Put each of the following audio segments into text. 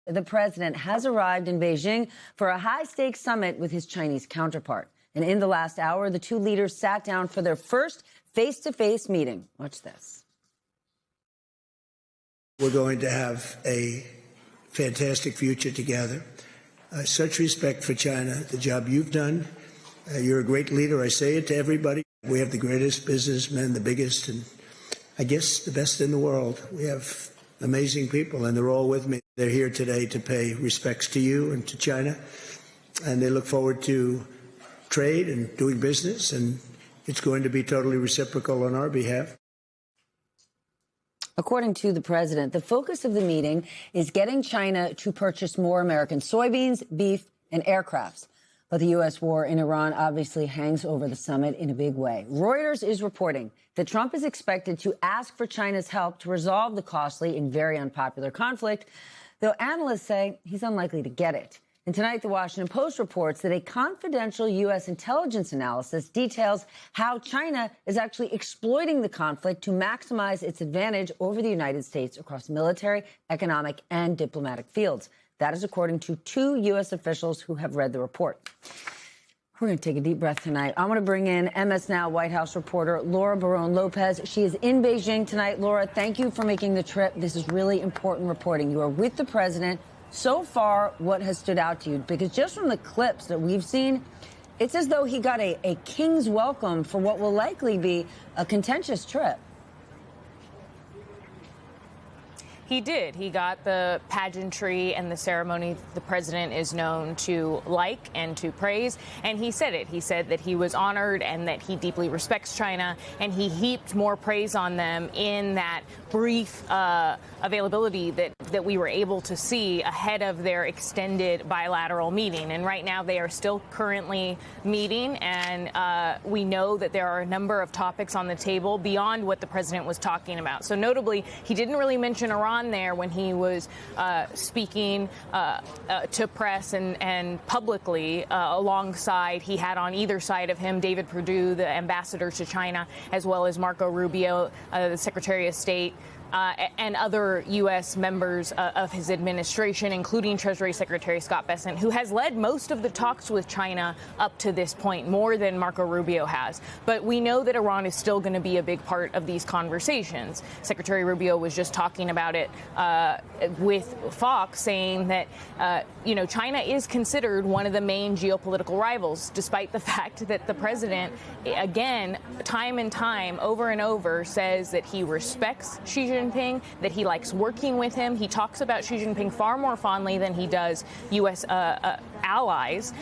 The president has arrived in Beijing for a high-stakes summit with his Chinese counterpart. And in the last hour, the two leaders sat down for their first face-to-face meeting. Watch this. We're going to have a fantastic future together. Such respect for China, the job you've done. You're a great leader. I say it to everybody. We have the greatest businessmen, the biggest, and I guess the best in the world. We have amazing people, and they're all with me. They're here today to pay respects to you and to China, and they look forward to trade and doing business, and it's going to be totally reciprocal on our behalf. According to the president, the focus of the meeting is getting China to purchase more American soybeans, beef, and aircrafts. But the U.S. war in Iran obviously hangs over the summit in a big way. Reuters is reporting that Trump is expected to ask for China's help to resolve the costly and very unpopular conflict, though analysts say he's unlikely to get it. And tonight, the Washington Post reports that a confidential U.S. intelligence analysis details how China is actually exploiting the conflict to maximize its advantage over the United States across military, economic, and diplomatic fields. That is according to two U.S. officials who have read the report. We're going to take a deep breath tonight. I want to bring in MS Now White House reporter Laura Barron-Lopez. She is in Beijing tonight. Laura, thank you for making the trip. This is really important reporting. You are with the president. So far, what has stood out to you? Because just from the clips that we've seen, it's as though he got a king's welcome for what will likely be a contentious trip. He did. He got the pageantry and the ceremony the president is known to like and to praise. And he said it. He said that he was honored and that he deeply respects China. And he heaped more praise on them in that brief availability that we were able to see ahead of their extended bilateral meeting. And right now they are still currently meeting. And we know that there are a number of topics on the table beyond what the president was talking about. So notably, he didn't really mention Iran there when he was speaking to press and publicly alongside. He had on either side of him David Perdue, the ambassador to China, as well as Marco Rubio, the Secretary of State. And other U.S. members of his administration, including Treasury Secretary Scott Bessent, who has led most of the talks with China up to this point, more than Marco Rubio has. But we know that Iran is still going to be a big part of these conversations. Secretary Rubio was just talking about it with Fox, saying that, China is considered one of the main geopolitical rivals, despite the fact that the president, again, time and time, over and over, says that he respects Xi Jinping, that he likes working with him. He talks about Xi Jinping far more fondly than he does U.S. Allies,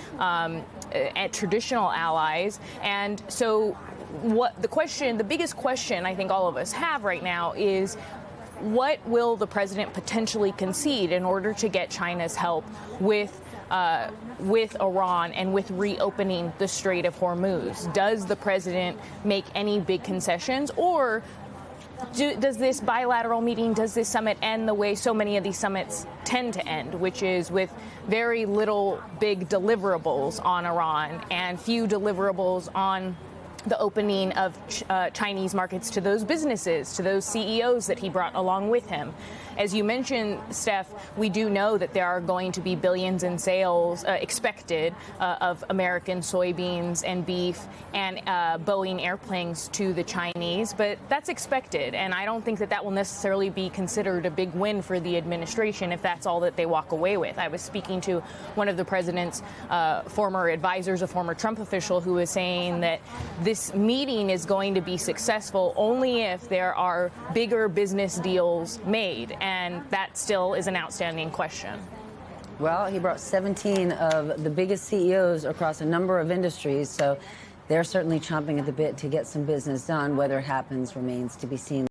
traditional allies. And so the biggest question I think all of us have right now is, what will the president potentially concede in order to get China's help with Iran and with reopening the Strait of Hormuz? Does the president make any big concessions, or does this bilateral meeting, does this summit end the way so many of these summits tend to end, which is with very little big deliverables on Iran and few deliverables on the opening of Chinese markets to those businesses, to those CEOs that he brought along with him? As you mentioned, Steph, we do know that there are going to be billions in sales expected of American soybeans and beef and Boeing airplanes to the Chinese, but that's expected. And I don't think that will necessarily be considered a big win for the administration if that's all that they walk away with. I was speaking to one of the president's former advisors, a former Trump official, who was saying that this meeting is going to be successful only if there are bigger business deals made. And that still is an outstanding question. Well, he brought 17 of the biggest CEOs across a number of industries, so they're certainly chomping at the bit to get some business done. Whether it happens remains to be seen.